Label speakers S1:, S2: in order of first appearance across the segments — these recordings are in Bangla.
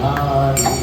S1: Hare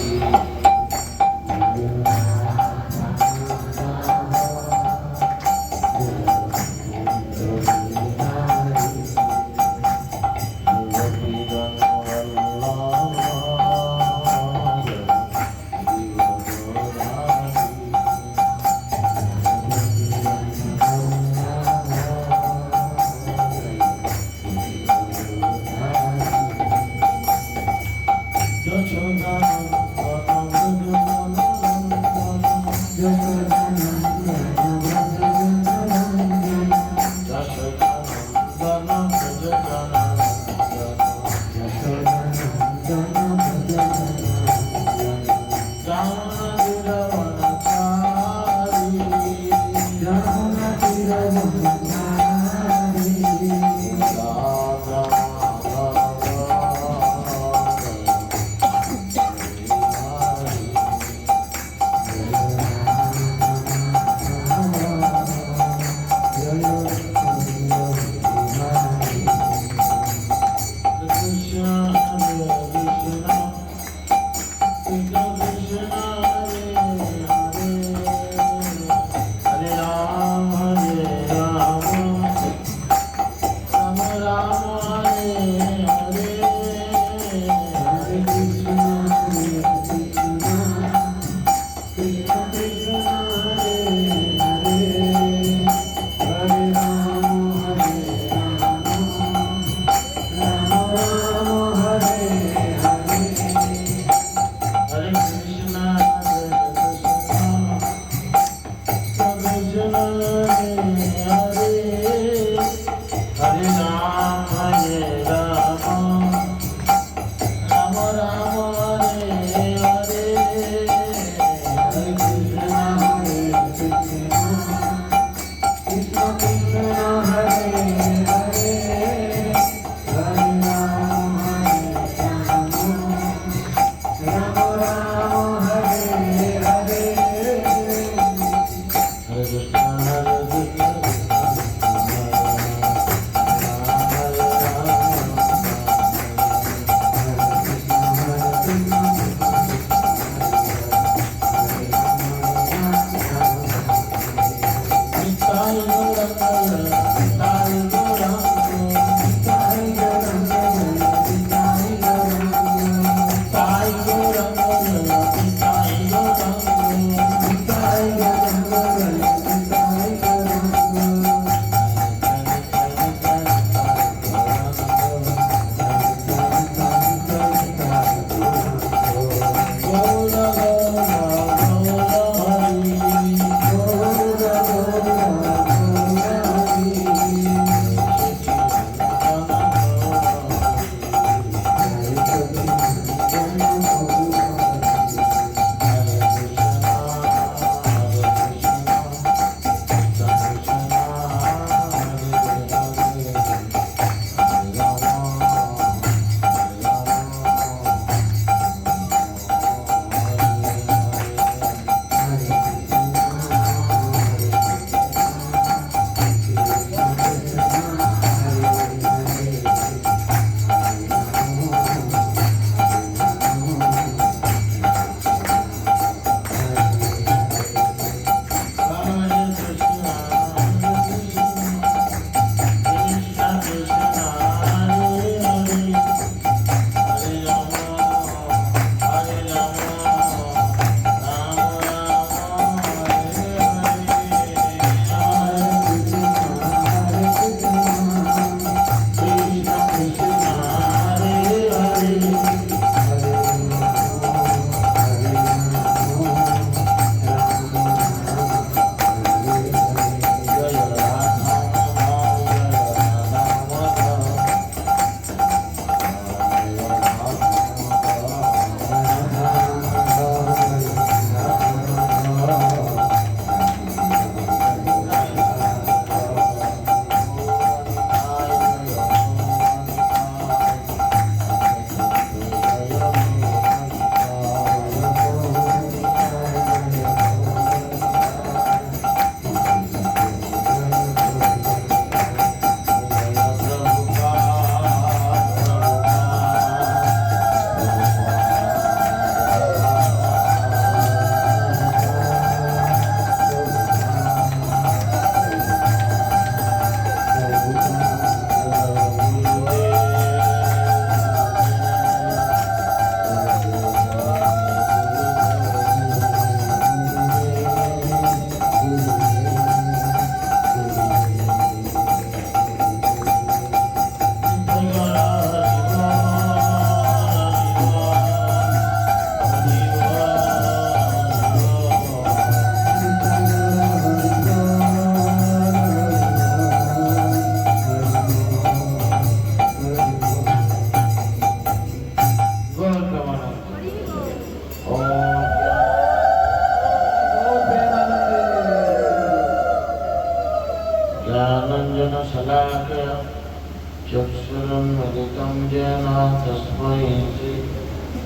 S1: तेजेन तस्मै श्री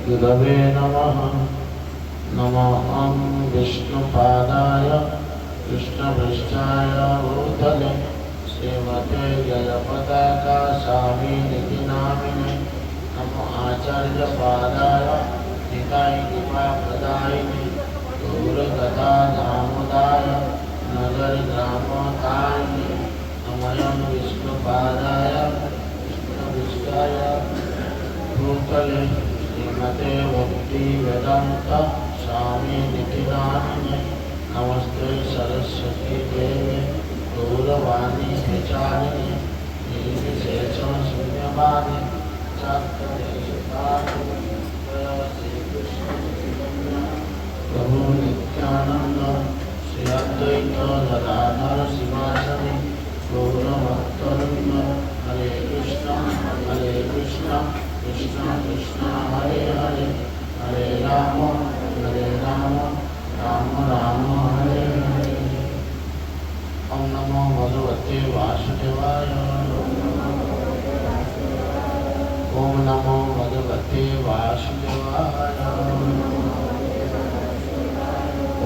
S1: गुरवे नमः। नमो विष्णुपादाय कृष्णपृष्ठाय भूतले श्रीमते जयपताका स्वामिनिति नामिने। नमो आचार्यपादाय निताय कृपाप्रदायिने गौरकथा दामोदाय नगरग्रामोदायिने। नमोऽयं विष्णुपादाय कृष्णपृष्ठाय भूतले श्रीमते भक्तिवेदान्त स्वामिनिति नामिने। नमस्ते सरस्वती देवे गौरवाणी प्रचारिणे निर्विशेषशून्यवादी प्रभु नित्यानंद श्री अद्वैत गदाधर शिवासदि गौरभक्तवृंद। हरे कृष्ण कृष्ण कृष्ण हरे हरे हरे राम राम राम हरे हरे। ओम नमो भगवते वासुदेवाय। ओम नमो भगवते वासुदेवाय।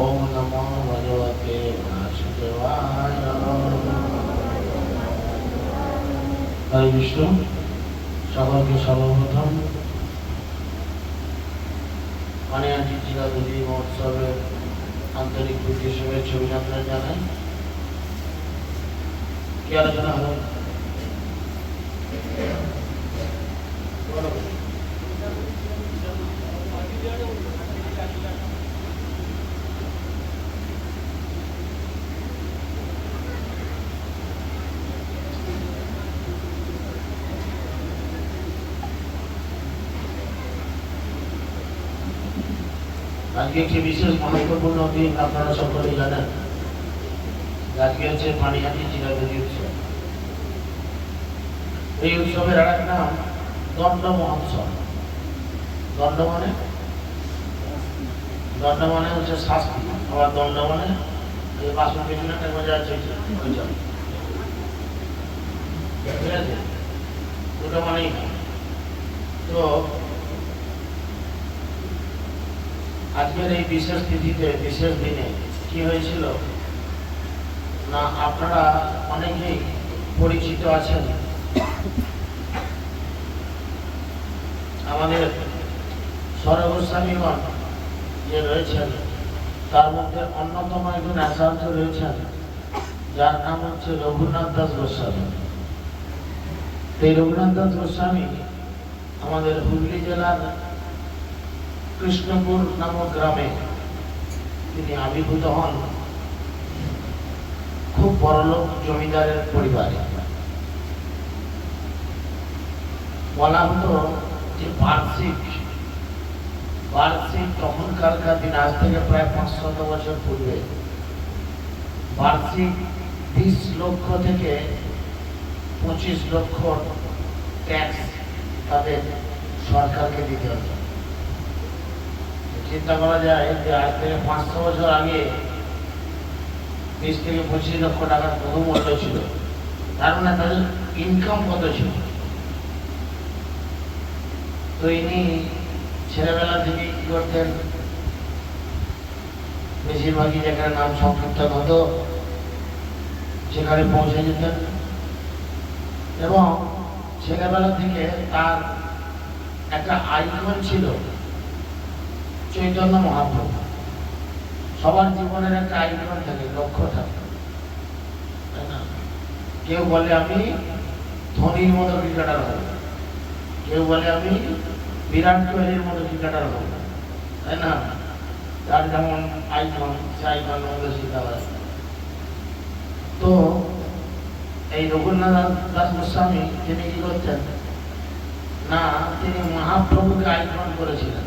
S1: ओम नमो भगवते वासुदेवाय। हरे विष्णु। সকলকে সর্বপ্রথম মানিয়াটি চিরাদুলি মহোৎসবের আন্তরিক প্রীতি শুভেচ্ছা অভিনন্দন জানাই। কি আলোচনা হলো? আজকে একটি বিশেষ মহত্বপূর্ণ দিন, আপনারা সকলেই জানেন। আজকে হচ্ছে পানিহাটি চিরাদুলি উৎসব। এই উৎসবের আর এক নাম দণ্ড মহোৎসব। দণ্ড মানে হচ্ছে শাস্তি, আবার দণ্ড মানে বাসন পেছনে একটা মজা আছে, ঠিক আছে? দুটো মানেই। তো আজকের এই বিশেষ তিথিতে, বিশেষ দিনে কি হয়েছিল না, আপনারা অনেকেই পরিচিত আছেন আমাদের সরগোস্বামীগণ যে রয়েছেন, তার মধ্যে অন্যতম একজন আচার্য রয়েছেন যার নাম হচ্ছে রঘুনাথ দাস গোস্বামী। এই রঘুনাথ দাস গোস্বামী আমাদের হুগলি জেলার কৃষ্ণপুর নামক গ্রামে তিনি আবির্ভূত হন, খুব বড়লোক জমিদারের পরিবারে। বলা হতো যে বার্ষিক তখনকার দিন, আজ থেকে প্রায় 500 বছর পূর্বে, বার্ষিক 20 লক্ষ থেকে 25 লক্ষ ট্যাক্স তাদের সরকারকে দিতে হতো। চিন্তা করা যায় যে আজ থেকে 500 বছর আগে 20 থেকে 25 লক্ষ টাকার কত মূল্য ছিল, তার মানে তাদের ইনকাম কত ছিল। তো ইনি ছেলেবেলা থেকে কি করতেন, বেশিরভাগই যেখানে নাম সংকীর্তন হতো সেখানে পৌঁছে যেতেন, এবং ছেলেবেলা থেকে তার একটা আইকন ছিল চৈতন্য মহাপ্রভু। সবার জীবনের একটা আইকন থাকে, লক্ষ্য থাকে, তাই না? কেউ বলে আমি ধোনির মতো ক্রিকেটার হব, কেউ বলে আমি বিরাট কোহলির মতো ক্রিকেটার হব, তাই না? তার যেমন আইকন, সে আইকন মধ্যে শিখা হয়। তো এই রঘুনাথ দাস গোস্বামী তিনি কি করতেন না, তিনি মহাপ্রভুকে আইকন করেছিলেন,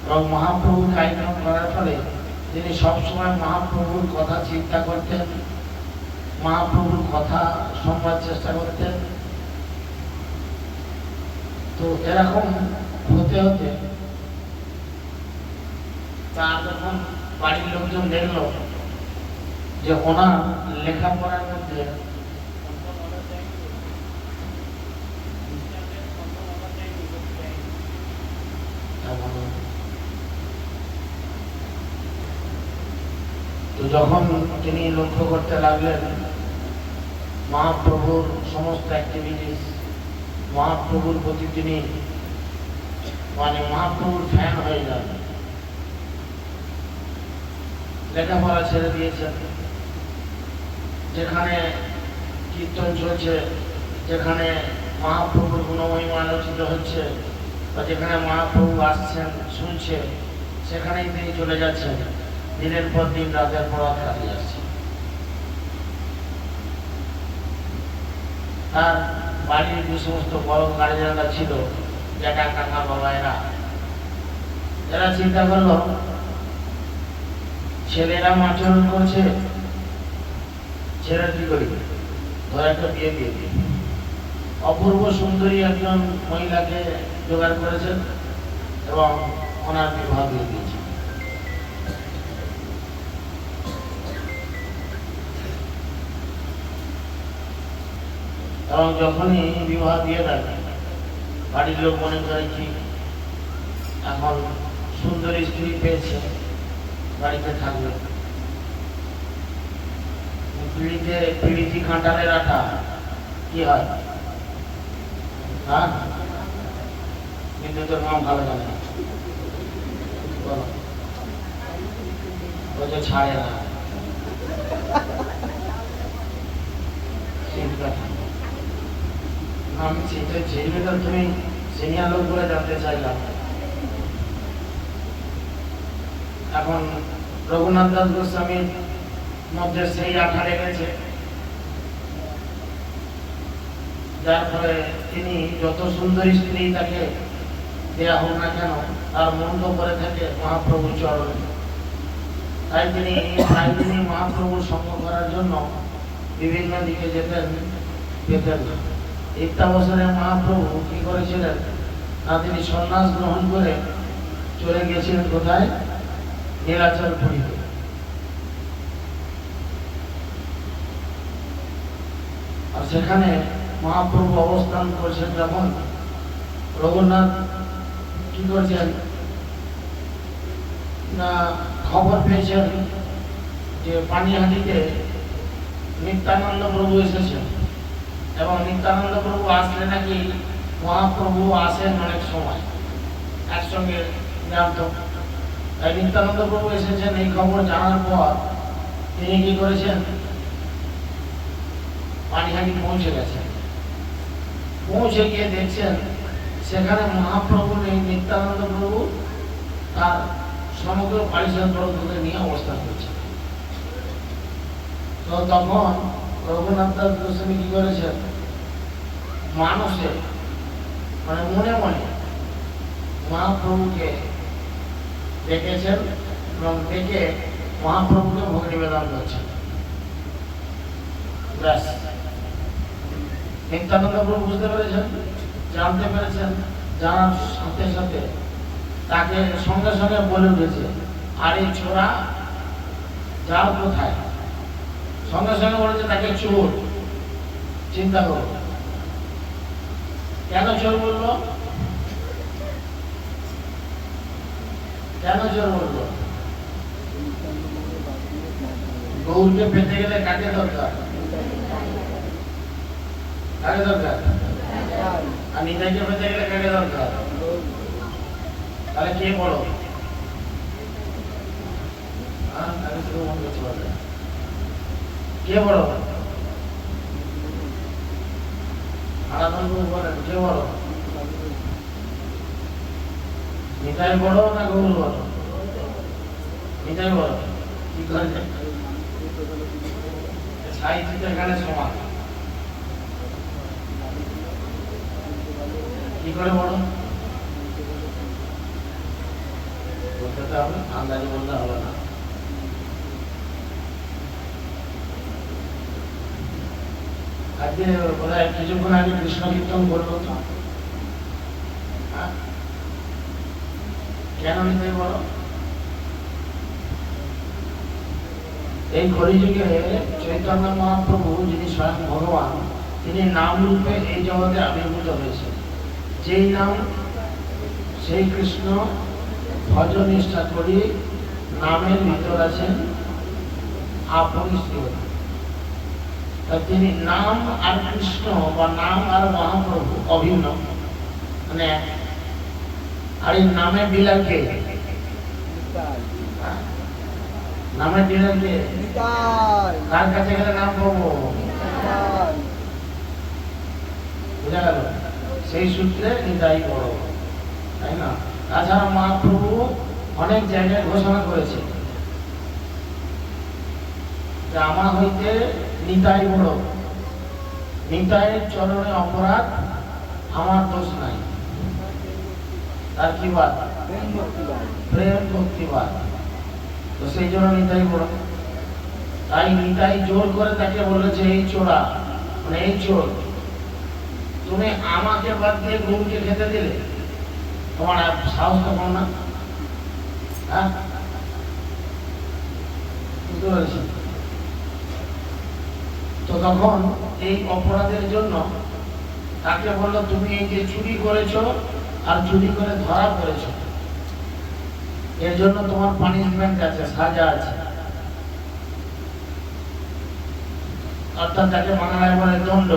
S1: এবং মহাপ্রভুকে আইকন করার ফলে তিনি সবসময় মহাপ্রভুর কথা চিন্তা করতেন, মহাপ্রভুর কথা শুনবার চেষ্টা করতেন। তো এরকম হতে হতে তার যখন বাড়ির লোকজন দেখলো যে ওনার লেখাপড়ার মধ্যে তো যখন তিনি লক্ষ্য করতে লাগলেন মহাপ্রভুর সমস্ত অ্যাক্টিভিটিস, মহাপ্রভুর প্রতি তিনি মহাপ্রভুর ফ্যান হয়ে যান। লেখাপড়া ছেড়ে দিয়েছেন, যেখানে কীর্তন চলছে, যেখানে মহাপ্রভুর গুণমহিমা আলোচিত হচ্ছে, বা যেখানে মহাপ্রভু আসছেন শুনছে, সেখানেই তিনি চলে যাচ্ছেন। দিনের পর দিন, রাতের পর রাত কাটিয়ে আসছে। তার বাড়ির যে সমস্ত বড় গার্জিয়ানরা ছিল, জ্যাঠা কাকা বাবা, এরা চিন্তা করলো ছেলেরা আচরণ করছে, ছেলেরা কি করি, ধরে একটা বিয়ে দিয়ে দিই। অপূর্ব সুন্দরী একজন মহিলাকে জোগাড় করেছেন এবং ওনার বিবাহ দিয়ে দিয়েছেন। এবং যখনই বিবাহ দিয়ে দেয়, বাড়ির লোক মনে করে কি এখন সুন্দরী স্ত্রী পেয়েছে, বাড়িতে থাকবে। পিড়িতে কাঁঠালের আঠা কি হয়, হ্যাঁ? কিন্তু তোর নাম ভালো জানে না, বলো ছাড়ে না। আমি সেটা তুমি সিনিয়র লোক বলে জানতে চাইলাম। এখন রঘুনাথ দাস গোস্বামীর মধ্যে সেই আঠা লেগেছে, যার ফলে তিনি যত সুন্দরী স্ত্রী তাকে দেয়া হোক না কেন, তার মন তো করে থাকে মহাপ্রভুর চরণে। তাই তিনি প্রায় দিনই মহাপ্রভুর সঙ্গ করার জন্য বিভিন্ন দিকে যেতেন, পেতেন না। ইত্যাবসরে মহাপ্রভু কি করেছিলেন না, তিনি সন্ন্যাস গ্রহণ করে চলে গেছিলেন কোথায়, নীলাচল পুরীতে। আর সেখানে মহাপ্রভু অবস্থান করছেন যখন, রঘুনাথ কি করছেন না, খবর পেয়েছেন যে পানিহাটিতে নিত্যানন্দ প্রভু এসেছেন, এবং নিত্যানন্দ প্রভু আসলে নাকি মহাপ্রভু আসেন অনেক সময় একসঙ্গে জানত। তাই নিত্যানন্দ প্রভু এসেছেন এই খবর জানার পর তিনি কি করেছেন, পানিহাটি পৌঁছে গেছেন। পৌঁছে গিয়ে দেখছেন সেখানে মহাপ্রভু নেই, নিত্যানন্দ প্রভু তার সমগ্র পারিষদ বর্গকে নিয়ে অবস্থান করছে। তো তখন রঘুনাথ দাস গোস্বামী কি করেছেন, মানুষে মনে মনে মহাপ্রভুকে দেখেছেন এবং দেখে মহাপ্রভুকে ভোগ নিবেদন করছেন। ব্যাস, নিত্যানন্দ প্রভু বুঝতে পেরেছেন, জানতে পেরেছেন। জানার সাথে সাথে তাকে সঙ্গে সঙ্গে বলে উঠেছে, আরে ছোড়া যাও কোথায়। সঙ্গে সঙ্গে বলেছে তাকে চোর। চিন্তা করো, কেন চোর বললো, কেন চোর বললো? গৌরকে পেতে গেলে কাকে দরকার, কাকে দরকার? আর নিতাইকে পেতে গেলে কাকে দরকার? তাহলে কে বড়? কে বড়? বলেন কে বড়? নিতাই বড় না গৌর বড়? নিতাই বড়। কি করে সাহিত্য এখানে সমান, কি করে বড় বলতে হবে, আন্দাজে বলতে হবে না। আজকে বোধহয় কিছুক্ষণ আগে কৃষ্ণ কীর্তন করলো তো, কেন নিতে বলো? এই কলিযুগে চৈতন্য মহাপ্রভু যিনি স্বয়ং ভগবান, তিনি নাম রূপে এই জগতে আবির্ভূত হয়েছে। যেই নাম সেই কৃষ্ণ ভজন নিষ্ঠা করি, নামের ভিতর আছেন আপরিচিত। তিনি নাম আর কৃষ্ণ বা নাম আর মহাপ্রভু অভিন্ন, মানে আর এই নামে বিলাকে নামে বিলাকে কার কাছে গেলে নাম পাবো, বুঝা গেল? সেই সূত্রে নিতাই বড়, তাই না? তাছাড়া মহাপ্রভু অনেক জায়গায় ঘোষণা করেছে যে আমার হইতে নিতাই বড়, নিতাইয়ের চরণে অপরাধ, আমার দোষ নাই। তার কি বাদ? প্রেম ভক্তিবাদ। তো সেই জন্য নিতাই বড়। তাই নিতাই জোর করে তাকে বলেছে, এই চোরা, মানে এই চোর, তুমি আমাকে বাদ দিয়ে গরুকে খেতে দিলে, তোমার সাহস তো কম না? হ্যাঁ, বুঝতে পেরেছি? তো তখন এই অপরাধের জন্য তাকে বললো, তুমি এই যে চুরি করেছো আর চুরি করে ধরা পড়েছো, এর জন্য তোমার পানিশমেন্ট আছে, সাজা আছে। অর্থাৎ তাকে বাংলায় বলে দণ্ড,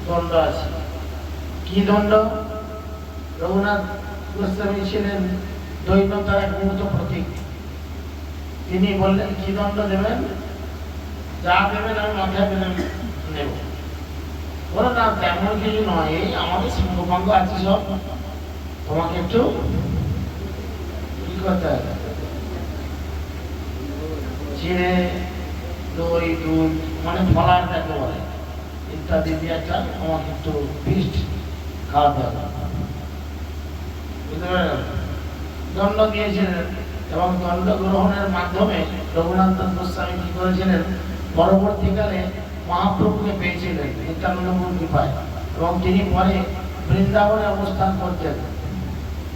S1: দণ্ড আছে। কি দণ্ড? রঘুনাথ গোস্বামী ছিলেন দৈন্যতার এক মূর্ত প্রতীক। তিনি বললেন, কি দণ্ড দেবেন? যা দেবেন আমি মাথায় পেলে নেব। বলো না, তেমন কিছু নয়, এই আমাদের সঙ্গভঙ্গ আছে সব, তোমাকে একটু কি করতে হবে, চিড়ে, দই, দুধ, মানে ফলার যাকে বলে, ইত্যাদি দিয়ে একটা আমাকে একটু ফিস্ট খাওয়াতে হবে, বুঝতে পারলেন? দণ্ড দিয়েছিলেন, এবং দণ্ড গ্রহণের মাধ্যমে রঘুনাথ গোস্বামী কি করেছিলেন, পরবর্তীকালে মহাপ্রভুকে পেয়েছিলেন নিত্যানন্দ কৃপায়, এবং তিনি পরে বৃন্দাবনে অবস্থান করতেন।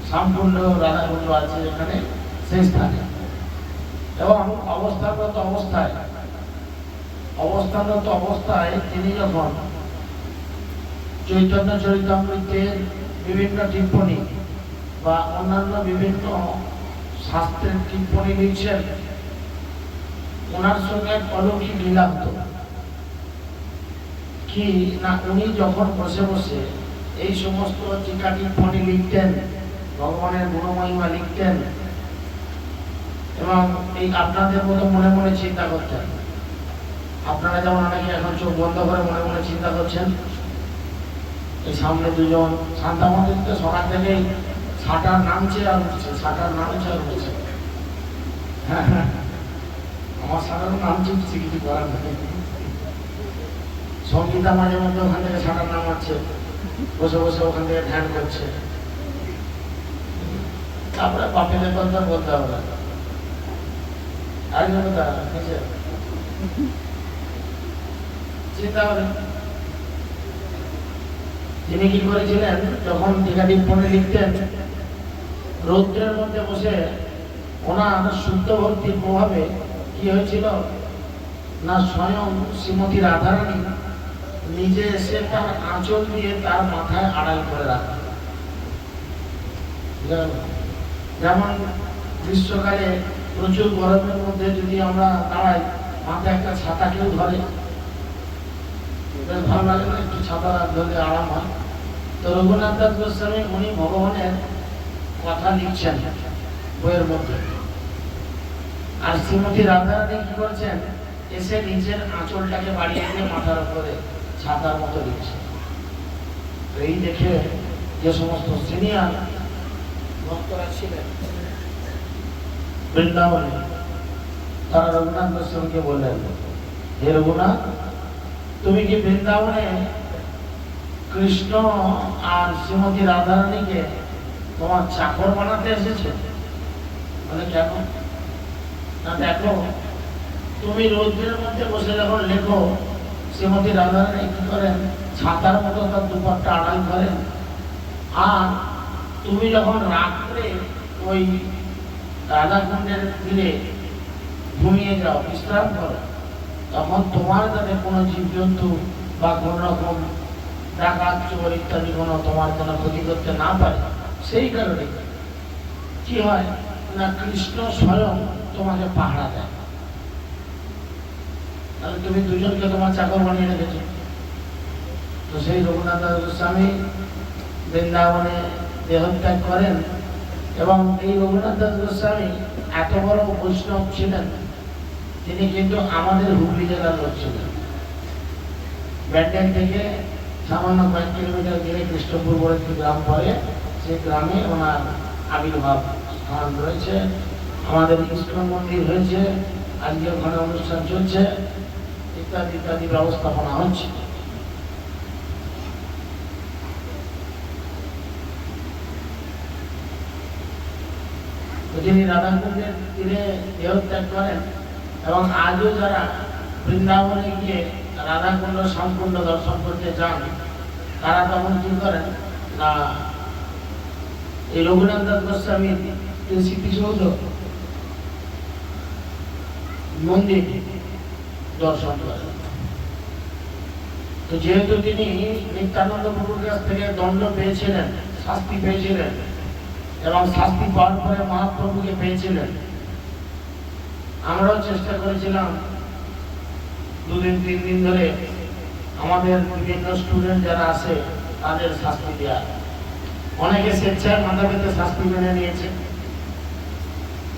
S1: শ্যামকুণ্ড রাধাকুণ্ড আছে এখানে, সেই স্থানে। এবং অবস্থানরত অবস্থায় তিনি যখন চৈতন্য চরিতামৃতের বিভিন্ন টিপ্পণী বা অন্যান্য বিভিন্ন শাস্ত্রের টিপ্পণী লিখছেন, ওনার সঙ্গে অলৌকিক লীলা হতো কি না, উনি যখন বসে বসে এই সমস্ত টিকা টিপ্পণী লিখতেন, ভগবানের গুণমহিমা লিখতেন, এবং এই আপনাদের মতো মনে মনে চিন্তা করতেন। আপনারা যেমন অনেকে এখন চোখ বন্ধ করে মনে মনে চিন্তা করছেন, এই সামনে দুজন শান্তা মন্দিরতে সকাল থেকেই ছাটার নামছে আর উঠছে, ছাটার নামছে আর উঠছে। হ্যাঁ হ্যাঁ, আমার সাধারণ নাম চিনছে, কিছু করার নেই। সঙ্গীতা মাঝে মধ্যে ওখান থেকে ছাটার নাম হচ্ছে, বসে বসে ওখান থেকে ধ্যান করছে। তারপরে বাপেদের কথা বলতে হবে, আরেকজন কথা চিন্তা করেন, তিনি কি করেছিলেন, যখন টিকা টিপ্পণী লিখতেন, রৌদ্রের মধ্যে বসে ওনার শুদ্ধ ভক্তির প্রভাবে কি হয়েছিল না, স্বয়ং শ্রীমতী রাধারানী নিজে এসে তার আঁচল দিয়ে তার মাথায় আড়াল করে রাখতেন। যেমন গ্রীষ্মকালে প্রচুর গরমের মধ্যে যদি আমরা দাঁড়াই, মাথায় একটা ছাতা কেউ ধরে, বেশ ভালো লাগে না? একটু ছাতা ধরলে আরাম হয়। তো রঘুনাথ দাস গোস্বামী উনি ভগবানের কথা লিখছেন বইয়ের মধ্যে, আর শ্রীমতী রাধারানী কি করছেন, এসে নিজের আঁচলটাকে বাড়িয়ে দিয়ে মাথার উপরে ছাতার মতো লিখছে। তো এই দেখে যে সমস্ত সিনিয়র ভক্তরা ছিলেন বৃন্দাবনে, তারা রঘুনাথ গোস্বামীকে বললেন, হে রঘুনাথ, তুমি কি বৃন্দাবনে কৃষ্ণ আর শ্রীমতী রাধারানীকে তোমার চাকর বানাতে এসেছো? বলে কেন? না দেখো, তুমি রৌদ্রের মধ্যে বসে যখন লেখো, শ্রীমতী রাধারানী কি করেন, ছাতার মতো তার দুপাট্টা আড়াল করেন, আর তুমি যখন রাত্রে ওই রাধাকুণ্ডের তীরে ঘুমিয়ে যাও, বিশ্রাম করো, তখন তোমার যাতে কোনো জীবজন্তু বা কোন রকম ডাকাত চোর ইত্যাদি কোনো তোমার যেন ক্ষতি করতে না পারে, সেই কারণে কি হয় না, কৃষ্ণ স্বয়ং তোমাকে পাহারা দেয়। তাহলে তুমি দুজনকে তোমার চাকর বানিয়ে রেখেছো। তো সেই রঘুনাথ দাস গোস্বামী বৃন্দাবনে দেহত্যাগ করেন, এবং এই রঘুনাথ দাস গোস্বামী এত বড় বৈষ্ণব ছিলেন, তিনি কিন্তু আমাদের হুগলি জেলার লোক ছিলেন। ব্যান্ডেল থেকে সামান্য কয়েক কিলোমিটার গেলে কৃষ্ণপুর বলে একটি গ্রাম পড়ে, সেই গ্রামে ওনার আবির্ভাব স্থান রয়েছে। আমাদের ইস্কন মন্দির হয়েছে, আজকে ওখানে অনুষ্ঠান চলছে, ইত্যাদি ইত্যাদি ব্যবস্থাপনা হচ্ছে। যিনি রাধাকুণ্ডের তীরে দেহত্যাগ করেন, এবং আজও যারা বৃন্দাবনে গিয়ে রাধাকুণ্ড শ্যামকুণ্ড দর্শন করতে যান, তারা তখন কি করেন না, এই রঘুনাথ দাস গোস্বামীর স্মৃতিসৌধ মন্দির দর্শন করেন। তো যেহেতু তিনি নিত্যানন্দ প্রভুর কাছ থেকে দণ্ড পেয়েছিলেন, শাস্তি পেয়েছিলেন, এবং শাস্তি পাওয়ার পরে মহাপ্রভুকে পেয়েছিলেন, আমরাও চেষ্টা করেছিলাম 2 দিন 3 দিন ধরে আমাদের বিভিন্ন স্টুডেন্ট যারা আছে তাদের শাস্তি দেওয়া। অনেকে স্বেচ্ছায় মাথা পেতে শাস্তি মেনে নিয়েছে,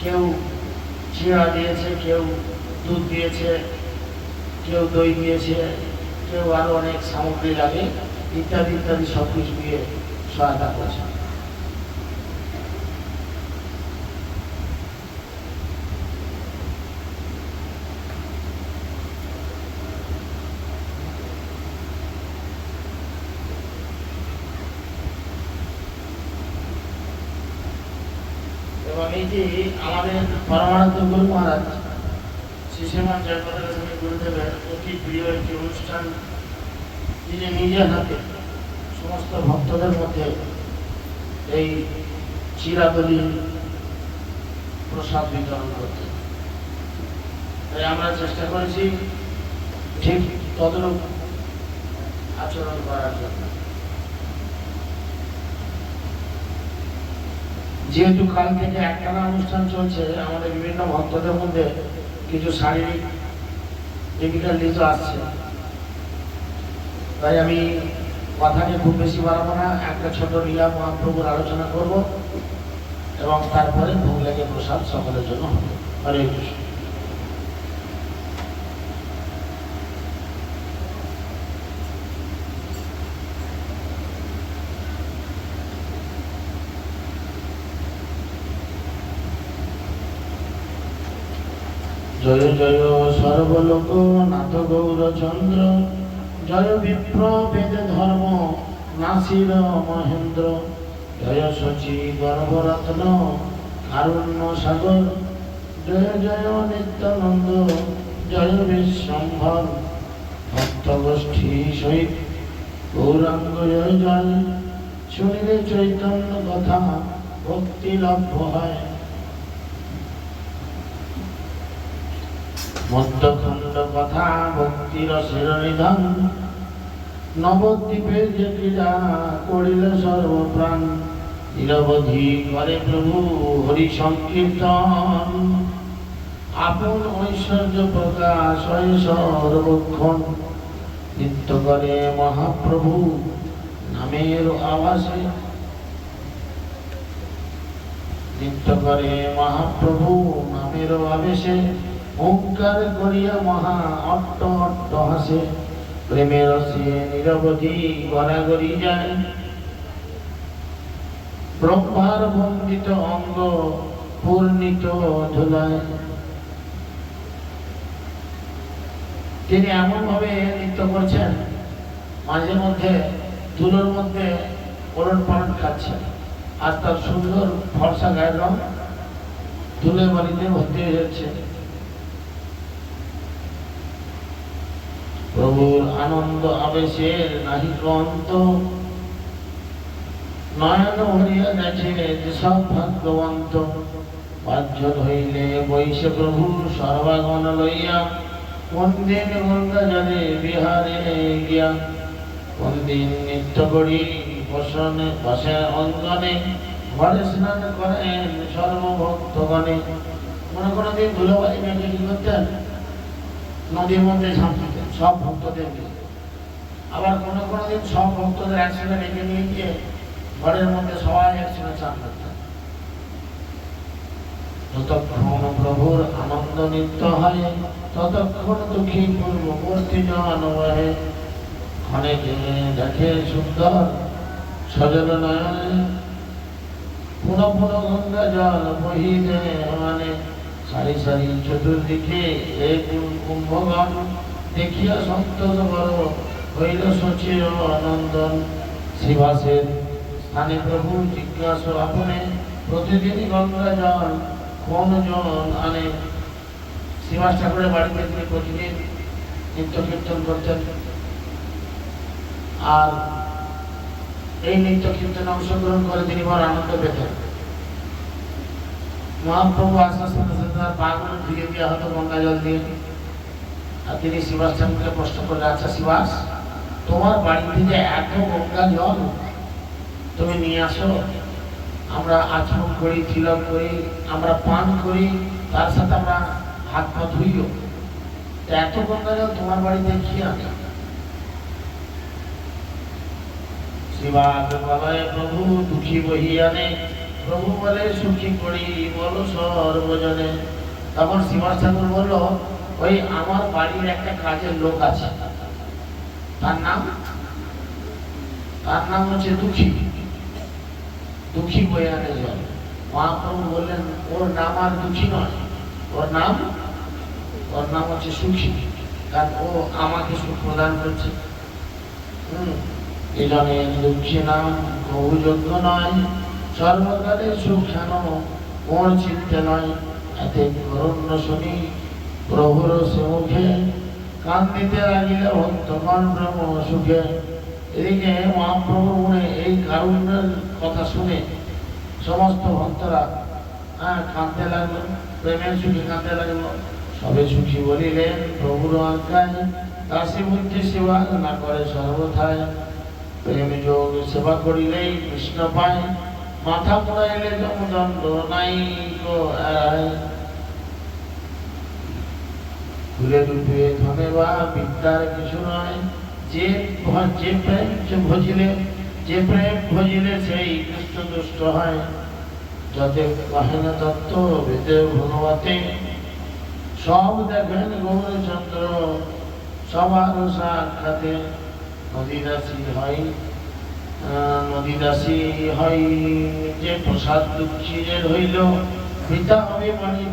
S1: কেউ চিড়া দিয়েছে, কেউ দুধ দিয়েছে, কেউ দই দিয়েছে, কেউ আরো অনেক সামগ্রী লাগে, ইত্যাদি ইত্যাদি সবকিছু দিয়ে সহায়তা করেছে। এবং এই যে আমাদের পরমানন্দ গুরু মহারাজ শ্রীশ্রীমান জয়প্রকাশ গোস্বামী গুরুদেবের অতি প্রিয় একটি অনুষ্ঠান, তিনি নিজের হাতে সমস্ত ভক্তদের মধ্যে এই চিরাদলি প্রসাদ বিতরণ করতে। তাই আমরা চেষ্টা করেছি ঠিক তদরূপ আচরণ করার জন্য। যেহেতু কাল থেকে একটানা অনুষ্ঠান চলছে, আমাদের বিভিন্ন ভক্তদের মধ্যে কিছু শারীরিক ডিফিকাল্টিস আসছে, তাই আমি কথাকে খুব বেশি বাড়াবো না, একটা ছোট লীলা মহাপ্রভুর আলোচনা করব, এবং তারপরে ভোগ লেগে প্রসাদ সকলের জন্য হবে। হরে কৃষ্ণ। জয় জয় সর্বলোক নাথ গৌরচন্দ্র, জয় বিপ্র বেদ ধর্ম নাসির মহেন্দ্র, জয় শচী গর্ভরত্ন কারুণ্য সাগর, জয় জয় নিত্যানন্দ, জয় বিশ্বম্ভর, ভক্ত গোষ্ঠী সহিত গৌরাঙ্গ জয় জয়। শুনিলে চৈতন্য কথা ভক্তি লভ্য হয়, মধ্যখণ্ড কথা ভক্তি রসের নিধান, নবদ্বীপের যে ক্রীড়া করিল সর্বপ্রাণ, নিরবধি করে প্রভু হরি সংকীর্তন, আপন ঐশ্বর্য প্রকাশ হয় সর্বক্ষণ, নিত্য করে মহাপ্রভু নামের আবাসে, নিত্য করে মহাপ্রভু নামের আবেশে, ওঙ্কার করিয়া মহা অট্ট অট্ট হাসে, প্রেমের রসে নিরবধি গড়াগড়ি যায়, ব্রহ্মার বন্দিত অঙ্গ পূর্ণিত ধুলায়। তিনি এমন ভাবে নৃত্য করছেন, মাঝে মধ্যে ধুলোর মধ্যে ওলট পালট খাচ্ছেন, আর তার সুন্দর ফর্সা গায়ের রং ধুলে বাড়িতে ভর্তি হয়ে যাচ্ছে। প্রভুর আনন্দ আবেশের নাহি অন্ত, নয়ন ভরিয়া গেছে যেসব ভাগ্যবন্ত, বাহ্য হইলে বৈশে প্রভু সর্বাগণ লইয়া, কোন দিন গঙ্গা জলে বিহারে গিয়া, কোন দিন নিত্য করি বসে অঙ্গনে, ঘরে স্নান করেন সর্বভক্তগণে। কোনো দিন ধুলোবালি মেঘে কি করতেন, নদীর মধ্যে ঝাঁপ দিতেন সব ভক্তদেরকে। আবার কোনো দিন সব ভক্তদের একসঙ্গে ডেকে নিয়ে গিয়ে ঘরের মধ্যে সবাই একসঙ্গে চান করতেন। যতক্ষণ প্রভুর আনন্দ নিত্য হয়, ততক্ষণ দুঃখী পূর্ববর্তী জন বহে। অনেকে দেখে সুন্দর সজল নয়নে, পুনঃ পুনঃ গঙ্গা জল বহিলে মানে। সারি সারি চতুর্দিকে এক কুম্ভগণ, দেখিয়া সন্তোষ বড় হইল সচির আনন্দন। শিবাসের স্থানে প্রভু জিজ্ঞাসা আপনে, প্রতিদিনই গঙ্গা জল কোন জন আনে। শিবাস ঠাকুরের বাড়িতে তিনি প্রতিদিন নিত্য কীর্তন করতেন। আর এই নিত্য কীর্তনে অংশগ্রহণ করে তিনি বড় আনন্দ পেতেন। মহাপ্রভু আস্তে আস্তে তার পাগুলো ধুয়ে দেওয়া হতো গঙ্গা জল দিয়ে। আর তিনি শিবাস ঠাকুরকে প্রশ্ন করলেন, আচ্ছা শিবাস, তোমার বাড়ি থেকে এত গঙ্গা জল তুমি নিয়ে আসো, আমরা আচমন করি, তিলক করি, আমরা পান করি, তার সাথে আমরা হাত পা ধুইও, এত গঙ্গা জল তোমার বাড়িতে কি আনে? শিবাস বলে, প্রভু দুঃখী বহি আনে। প্রভু বলে, সুখী করি বলো সর্বজনে। তখন শিবাস ঠাকুর বলল, ওই আমার বাড়ির একটা কাজের লোক আছে, তার নাম হচ্ছে দুঃখী। দুঃখী বয়ে আনে জল। মহাপ্রভু বললেন, ওর নাম আর দুঃখী নয়, ওর নাম হচ্ছে সুখী, কারণ ও আমাকে সুখ প্রদান করছে। এই জন্য দুঃখী নাম বহুযোগ্য নয়, সর্বকালে সুখ হেন ওর চিন্তে নয়। এতে করুণ শুনি প্রভুর সে মুখে, কান্দিতে লাগিলে ভক্তগণ ব্রহ্ম সুখে। এদিকে মহাপ্রভুর মনে এই কারুণ্যের কথা শুনে সমস্ত ভক্তরা কাঁদতে লাগলো, প্রেমের সুখে কাঁদতে লাগলো। সবে সুখী বলিলেন প্রভুর আজ্ঞায়, দাসী বুদ্ধি সেবা না করে সর্বথায়। প্রেম যোগ সেবা করিলেই কৃষ্ণ পায়, মাথা মুড়াইলে যমদণ্ড নাই গো এড়ায়। ঘুরে ডুবে ধনে বা বিদ্যার কিছু নয়, যে প্রেম ভজিলে সেই কৃষ্ণ দুষ্ট হয়। যতে কহেন তত্ত্ব বেদে ভগবতে, সব দেখেন গৌরচন্দ্র সবার সাক্ষাতে। নদীদাসী হয় যে প্রসাদ দুঃখীর হইল, পিতা অভিমানী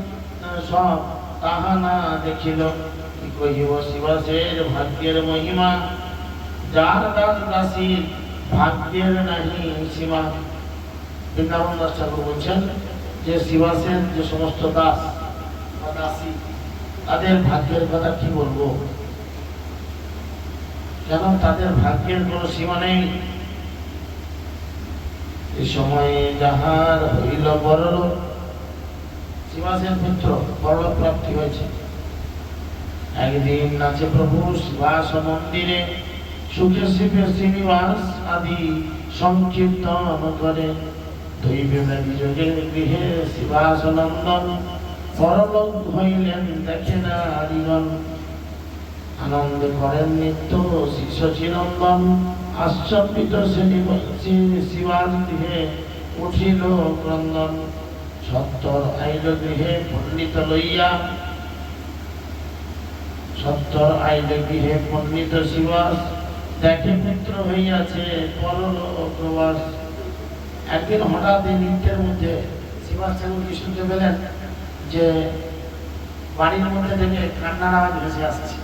S1: সব তাহা না দেখিল। কি কহিব শিবাসের ভাগ্যের মহিমা, যার দাস দাসীর ভাগ্যের নাহি সীমা। বৃন্দাবন দাস ঠাকুর বলছেন যে শিবাসের যে সমস্ত দাস বা দাসী, তাদের ভাগ্যের কথা কি বলবো, কেন তাদের ভাগ্যের কোনো সীমা নেই। এই সময়ে যাহার হইল বড়লোক, শিবাসের পুত্র বড়লোক প্রাপ্তি হয়েছে। একদিন নাচে প্রভু শিবাস মন্দিরে, সুখে শিবে শ্রীনিবাস আদি সংকীর্তন করে। দৈবে যোগে গৃহে শিবাস নন্দন, পরলোক হইলেন দেখে না হরিগণ। আনন্দ করেন নিত্য শিশিনন্দন, আশ্চর্যিত শিবাস গৃহে উঠিল ক্রন্দন। সত্তর আইল গৃহে পণ্ডিত লইয়া, সত্তর আইল গৃহে পণ্ডিত শিবাস, দেখে পুত্র হইয়াছে পরলোক প্রবাস। একদিন হঠাৎ এই নৃত্যের মধ্যে শিবাস ঠাকুর কি শুনতে পেলেন যে বাড়ির মধ্যে থেকে কান্নার আওয়াজ ভেসে আসছে।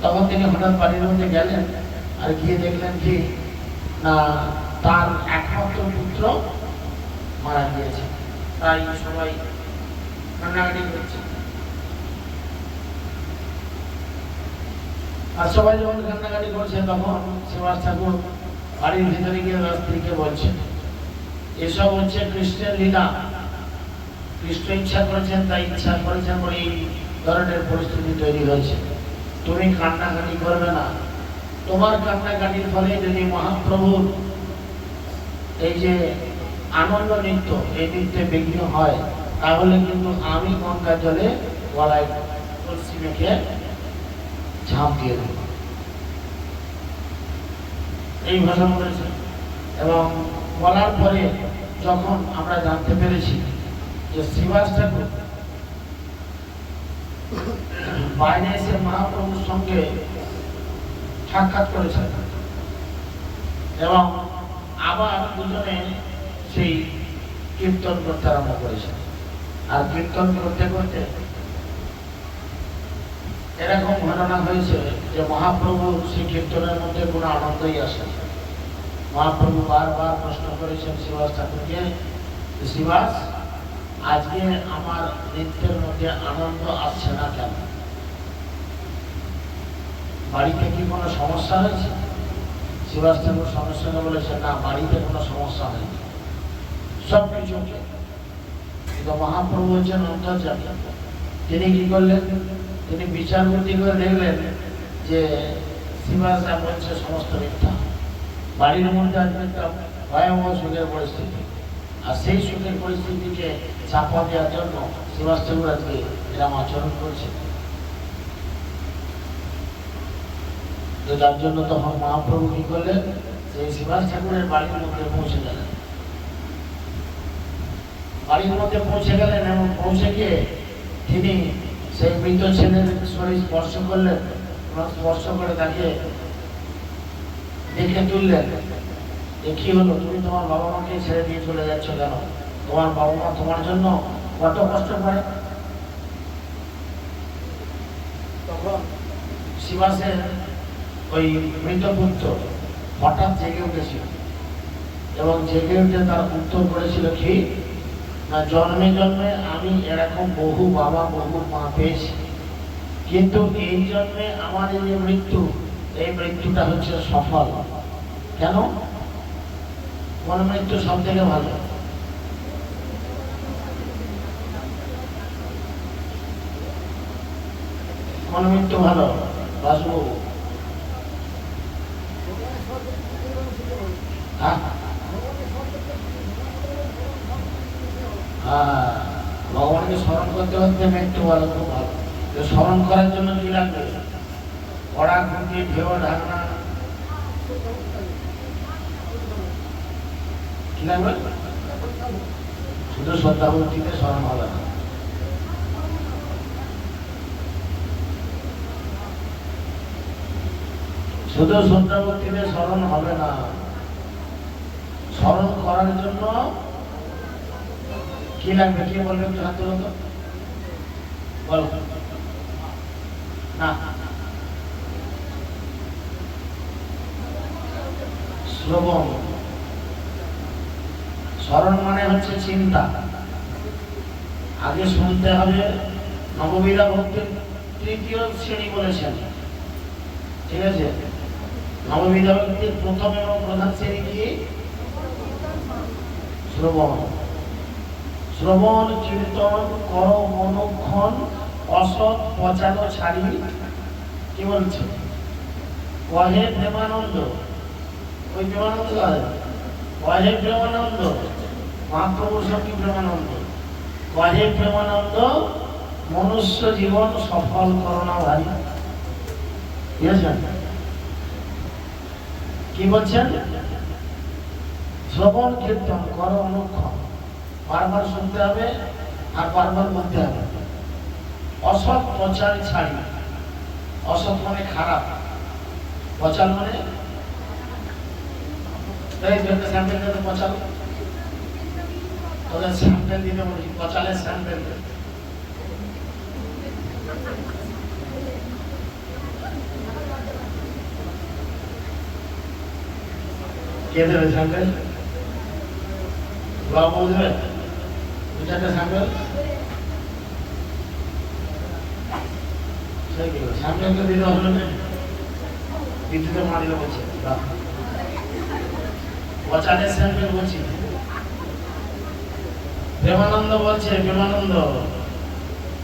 S1: তখন তিনি হঠাৎ বাড়ির মধ্যে গেলেন, আর গিয়ে দেখলেন কি না, তার একমাত্র পুত্র মারা গিয়েছে। তাই সবাই কান্নাকাটি করছে। আর সবাই যখন কান্নাকাটি করছে, তখন শিবাস ঠাকুর বাড়ির ভিতরে গিয়ে তার স্ত্রীকে বলছেন, এসব হচ্ছে কৃষ্ণের লীলা, কৃষ্ণ ইচ্ছা করেছেন, তাই ইচ্ছা করেছেন বলে এই ধরনের পরিস্থিতি তৈরি হয়েছে। তুমি কান্নাকাটি করবে না, তোমার কান্নাকাটির ফলে যদি মহাপ্রভুর এই যে আনন্দ নৃত্য, এই নৃত্যে বিঘ্ন হয়, তাহলে কিন্তু আমি গঙ্গা জলে গলায় কলসি মেখে ঝাঁপ দিয়ে দেব, এই ভাষা বলেছে। এবং বলার পরে যখন আমরা জানতে পেরেছি যে শ্রীবাস ঠাকুর বাইরে এসে মহাপ্রভুর সঙ্গে সাক্ষাৎ করেছেন এবং আবার দুজনে সেই কীর্তন করতে আরম্ভ করেছে। আর কীর্তন করতে করতে এরকম ঘটনা হয়েছে যে মহাপ্রভু সেই কীর্তনের মধ্যে কোনো আনন্দই আসে। মহাপ্রভু বারবার প্রশ্ন করেছেন শ্রীবাস ঠাকুরকে, শ্রীবাস, আজকে আমার নৃত্যের মধ্যে আনন্দ আসছে না কেন? বাড়িতে কি কোনো সমস্যা হয়েছে? শ্রীবাস ঠাকুর সঙ্গে সঙ্গে বলেছেন, না, বাড়িতে কোনো সমস্যা হয়নি, সব কিছু। কিন্তু মহাপ্রভু হচ্ছেন অন্তর্যামী। তিনি কি করলেন? তিনি বিচার বুদ্ধি করে দেখলেন যে শ্রীবাস যা বলছে সমস্ত মিথ্যা। বাড়ির মধ্যে আজকে একটা ভয়াবহ সুখের পরিস্থিতি, আর সেই সুখের পরিস্থিতিকে চাপা দেওয়ার জন্য শ্রীবাস ঠাকুর আজকে এরকম আচরণ করছে। তো যার জন্য তখন মহাপ্রভু কি করলেন? সেই শ্রীবাস ঠাকুরের বাড়ির মধ্যে পৌঁছে গেলেন। বাড়ির মধ্যে পৌঁছে গেলেন এবং পৌঁছে গিয়ে তিনি সেই মৃত ছেলের শরীর স্পর্শ করলেন। স্পর্শ করে তাকে দেখে তুললেন যে কি হলো, তুমি তোমার বাবা মাকে ছেড়ে দিয়ে চলে যাচ্ছ কেন? তোমার বাবা মা তোমার জন্য কত কষ্ট করে। তখন শ্রীবাসের ওই মৃত পুত্র হঠাৎ জেগে উঠেছিল এবং জেগে উঠে তার উত্তর করেছিল কি না, জন্মে জন্মে আমি এরকম বহু বাবা বহু মা পেয়েছি, কিন্তু এই জন্মে আমার এই যে মৃত্যু, এই মৃত্যুটা হচ্ছে সফল। কেন? কোন মৃত্যু সব থেকে ভালো? কোন মৃত্যু ভালো বাসবাবু? ভগবানকে স্মরণ করতে করতে মৃত্যু ভালো, খুব ভালো। স্মরণ করার জন্য কি লাগবে? পড়া, খুঁটি, ঢেউ, ঢাকনা, কি লাগবে? শুধু শ্রদ্ধা ভক্তিতে স্মরণ হবে না। শুধু শ্রদ্ধা ভক্তিতে স্মরণ হবে না, স্মরণ করার জন্য কি লাগবে? কি বলবে? একটু হাত তুলো তো, বল না। শ্রবণ। স্মরণ মানে হচ্ছে চিন্তা। আগে শুনতে হবে। নববিধা ভক্তির তৃতীয় শ্রেণী বলেছেন, ঠিক আছে? নববিধা ভক্তির প্রথম এবং প্রধান শ্রেণী কি? শ্রবণ। শ্রবণ কীর্তন কর মনক্ষণ, অসৎ পচানো ছাড়ি। কি বলছে? কহে প্রেমানন্দ। ওই প্রেমানন্দ কহে প্রেমানন্দ, মহাপ্রভুর সঙ্গে প্রেমানন্দ। কহে প্রেমানন্দ, মনুষ্য জীবন সফল করোনা ভাই। কি বলছেন? শ্রবণ কীর্তন কর অনুক্ষণ, বারবার শুনতে হবে আর বারবার বলতে হবে। অসৎ প্রচার ছাড়ি। অসৎ মানে খারাপ, প্রচার মানে স্যাম্পেল দিতে পচাল, তোদের স্যাম্পেল দিতে বলছি, পচালের স্যাম্পেল। কে দেবে স্যাম্পেল? বাবু দেবে দু চারটে স্যাম্পেল। স্যাম্পেল তো দিতে হবে না, বিদ্যুতে মারিলে বলছে পচালের স্যাম্পেল বলছি। প্রেমানন্দ বলছে, প্রেমানন্দ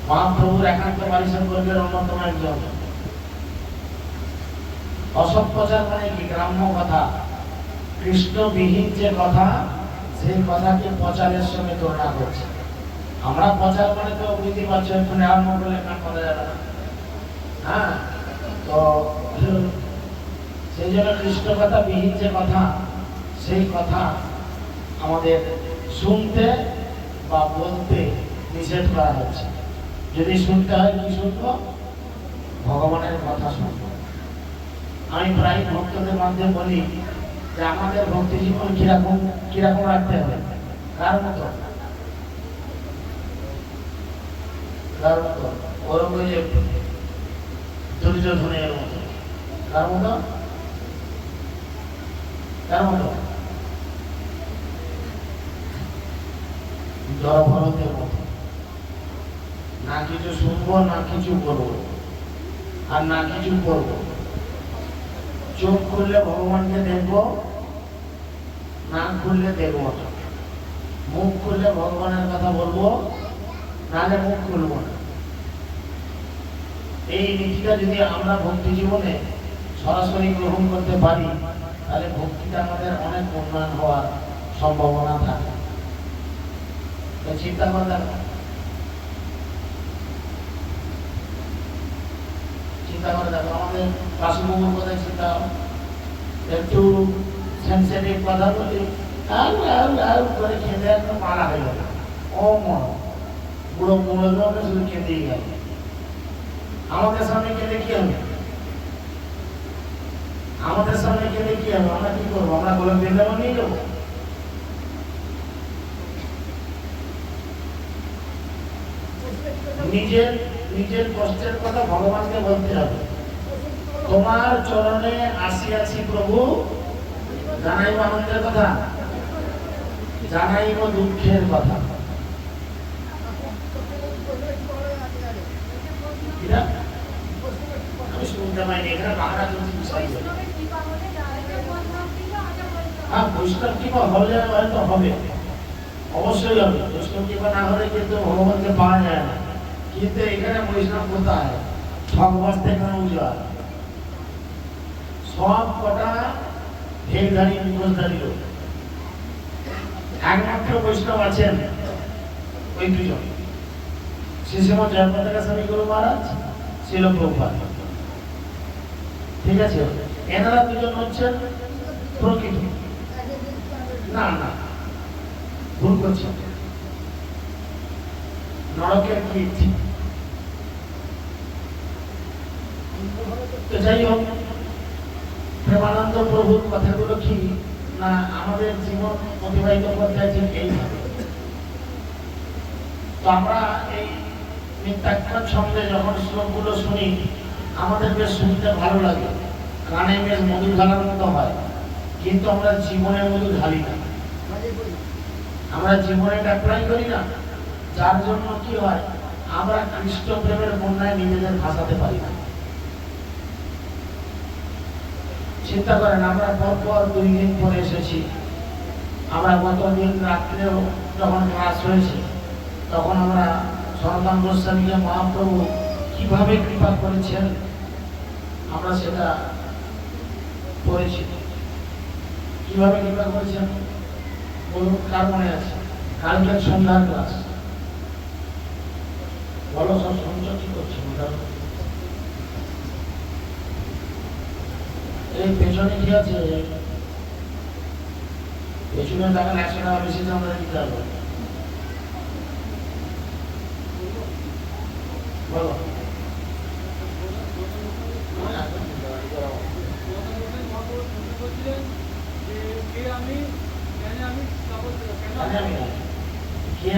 S1: মহাপ্রভুর একান্ত পারিষদবর্গের অন্যতম একজন। অসৎ প্রচার মানে কি? গ্রাম্য কথা, কৃষ্ণবিহীন যে কথা সেই কথাকে প্রচারের সঙ্গে তুলনা করছে। আমরা প্রচার মানে তো বুঝতে পারছো, এখানে আরম্ভ করলে কান করা যাবে না। হ্যাঁ, তো সেই জন্য কৃষ্ণ কথা বিহীন যে কথা, সেই কথা আমাদের শুনতে বা বলতে নিষেধ করা হচ্ছে। যদি শুনতে হয় কি শুনবো? ভগবানের কথা শুনবো। আমি প্রায় ভক্তদের মাধ্যমে বলি যে আমাদের ভক্তি জীবন কিরকম কিরকম রাখতে হবে। কার মতো? কার মতো? ওরকম যে দুর্যোধনের মতো। কার মতো? কার মতো? জড়ভরতের মতো। না কিছু শুনবো, না কিছু করবো, আর না কিছু করবো। চোখ খুললে ভগবানকে দেখবো, না খুললে দেখবো না। মুখ খুললে ভগবানের কথা বলবো, নাহলে মুখ খুলবো না। এই নীতিটা যদি আমরা ভক্তি জীবনে সরাসরি গ্রহণ করতে পারি, তাহলে ভক্তিটা আমাদের অনেক উন্নয়ন হওয়ার সম্ভাবনা থাকে। চিন্তা করে দেখো, চিন্তা করে দেখো আমাদের বাসুবাবুর কথা চিন্তা, একটু সেন্সিটিভ কথা বলি করে খেতে একদম মারা হয়ে গেল। ও মন বুড়ো বুড়ো জন্য শুধু খেতেই গেল। আমাদের সামনে খেলে কি হবে? আমাদের সামনে খেলে কি হবে? আমরা কি করবো? আমরা বলে বৃন্দাবন নিয়ে যাবো? নিজের নিজের কষ্টের কথা ভগবানকে বলতে হবে। তোমার চরণে আসিয়াছি প্রভু, জানাইব আনন্দের কথা, জানাইব দুঃখের কথা। আমি শুনতে পাইনি, এখানে বাংলা বৈষ্ণব কৃপা হলে হয়তো হবে, অবশ্যই হবে। বৈষ্ণব কৃপা না হলে কিন্তু ভগবানকে পাওয়া যায় না। কিন্তু এখানে বৈষ্ণব কোথায়? ঠকবাস থেকে উজাড় সব কটা ভেগধারী মুখোশধারী লোক। একমাত্র বৈষ্ণব আছেন ওই দুজন, শ্রীশ্রীমৎ জয়প্রতাকা স্বামী গুরু মহারাজ, শিল প্রভুপাদ। ঠিক আছে, এনারা দুজন হচ্ছেন প্রকৃত। না না, ভুল করছেন। নরকের কীট। তো যাই হোক, প্রেমানন্দ প্রভুর কথাগুলো কি না আমাদের জীবন অতিবাহিত করতে আছে এইভাবে। তো আমরা এই নিত্যাক্ষর ছন্দে যখন শ্লোকগুলো শুনি, আমাদের বেশ শুনতে ভালো লাগে, কানে বেশ মধু ঢালার মতো হয়। কিন্তু আমরা জীবনে মধু ঢালি না, আমরা জীবনে অ্যাপ্লাই করি না। যার জন্য কি হয়, আমরা কৃষ্ণ প্রেমের বন্যায় নিজেদের ভাসাতে পারি না। চিন্তা করেন, আমরা পরপর 2 দিন পরে এসেছি। আমরা গতদিন রাত্রেও যখন ক্লাস হয়েছে, তখন আমরা সনাতন গোস্বামীকে মহাপ্রভু কিভাবে কৃপা করেছেন আমরা সেটা পড়েছি। কিভাবে কৃপা করেছেন বলুন, কার মনে আছে? কালকের সন্ধ্যার ক্লাস বলো, সব শুনছ? কি করছে? এই পেছনে কি আছে? পেছনে টাকা 100 টাকা বেশি আমরা দিতে হবে। বলো।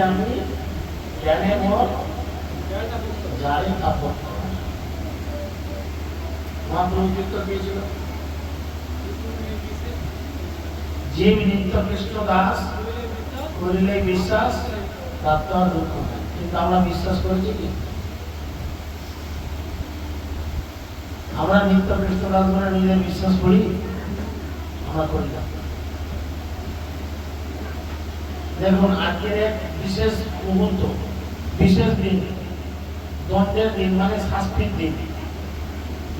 S1: আমি জ্ঞানে মোর জারি কাপড়। মহাপ্রভু উত্তর দিয়েছিল, জীব নিত্য কৃষ্ণ দাস করিলে বিশ্বাস, তার তো আর দুঃখ নাই। কিন্তু আমরা বিশ্বাস করেছি কি? আমরা নিত্য কৃষ্ণ দাস বলে নিজেদের বিশ্বাস করি? আমরা করি না। দেখুন, আজকের এক বিশেষ মুহূর্ত, বিশেষ দিন, দণ্ডের দিন, মানে শাস্তির দিন।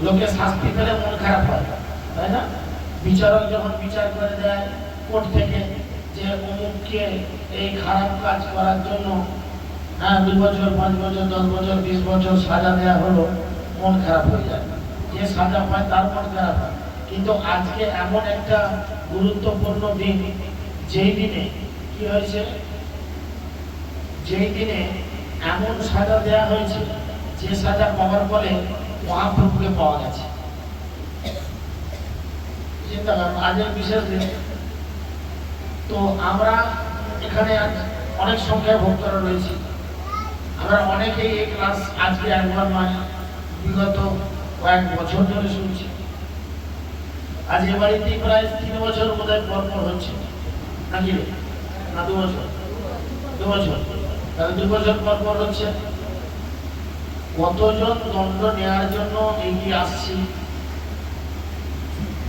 S1: লোকে শাস্তি পেলে মন খারাপ হয়, তাই না? বিচারক যখন বিচার করে দেয় কোর্ট থেকে যে অমুককে এই খারাপ কাজ করার জন্য 2 বছর 5 বছর 10 বছর 20 বছর সাজা দেওয়া হলো, মন খারাপ হয়ে যায়। যে সাজা পায় তার মন খারাপ হয়। কিন্তু আজকে এমন একটা গুরুত্বপূর্ণ দিন, যেই দিনে কি হয়েছে, যেই দিনে এমন সাজা দেওয়া হয়েছে যে সাজা পাওয়ার পরে মহাপ্রভুকে পাওয়া গেছে। চিন্তা করুন, আজের বিশেষ দিন। তো আমরা এখানে অনেক সংখ্যায় ভক্তরা রয়েছি। আমরা অনেকেই এই ক্লাস আজকে একবার নয়, বিগত কয়েক বছর ধরে শুনছি। আজ এ বাড়িতেই প্রায় 3 বছর বোধহয় পরপর হচ্ছে নাকি, না 2 বছর? 2 বছর, তাহলে 2 বছর পরপর হচ্ছে। কতজন দণ্ড নেওয়ার জন্য এগিয়ে আসছি,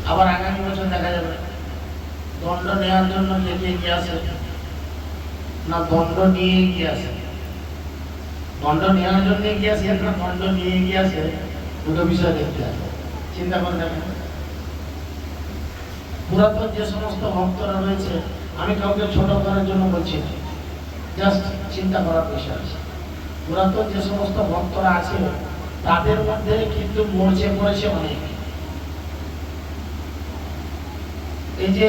S1: আবার আগামী বছর দেখা যাবে দণ্ড নেওয়ার জন্য কে কে এগিয়ে আসে, না দণ্ড নিয়ে এগিয়ে আসে। দণ্ড নেওয়ার জন্য এগিয়ে আসে না দণ্ড নিয়ে এগিয়ে আসে, দুটো বিষয় দেখতে হবে। চিন্তা করে দেখেন, পুরাতন যে সমস্ত ভক্তরা রয়েছে, আমি কাউকে ছোট করার জন্য বলছি না, জাস্ট চিন্তা করার বিষয় আছে। পুরাতন যে সমস্ত ভক্তরা আছে তাদের মধ্যে কিন্তু মরচে পড়েছে অনেক। এই যে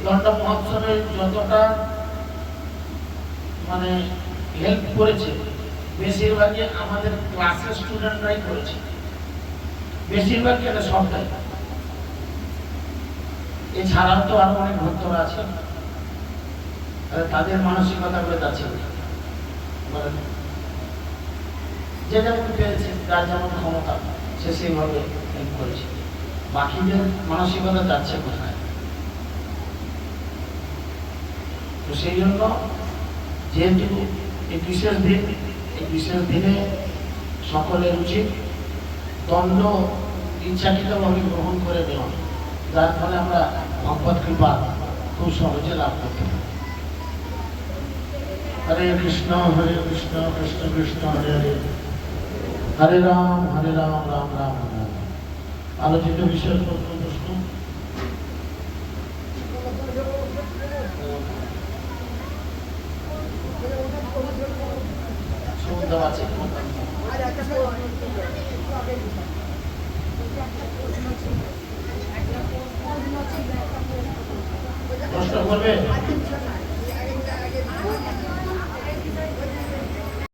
S1: দণ্ড মহোৎসবে যতটা মানে হেল্প করেছে, বেশিরভাগই আমাদের ক্লাসের স্টুডেন্টরাই করেছে, বেশিরভাগ কেন সবটাই। এছাড়াও তো আরো অনেক ভক্তরা আছে, তাদের মানসিকতা করে যাচ্ছে যে যেমন পেয়েছে, যার যেমন ক্ষমতা সে সেইভাবে হেল্প করেছে। বাকিদের মানসিকতা যাচ্ছে কোথায়? তো সেই জন্য যেহেতু এই বিশেষ দিন, এই বিশেষ দিনে সকলের উচিত দণ্ড ইচ্ছাকৃতভাবে গ্রহণ করে নেওয়া, যার ফলে আমরা ভগবত কৃপা খুব সহজে লাভ করতে পারি। হরে কৃষ্ণ কৃষ্ণ কৃষ্ণ হরে হরে, হরে রাম রাম রাম হরে হরে। আলোচিত বিষয়ের প্রশ্ন আছে, প্রশ্ন করবে।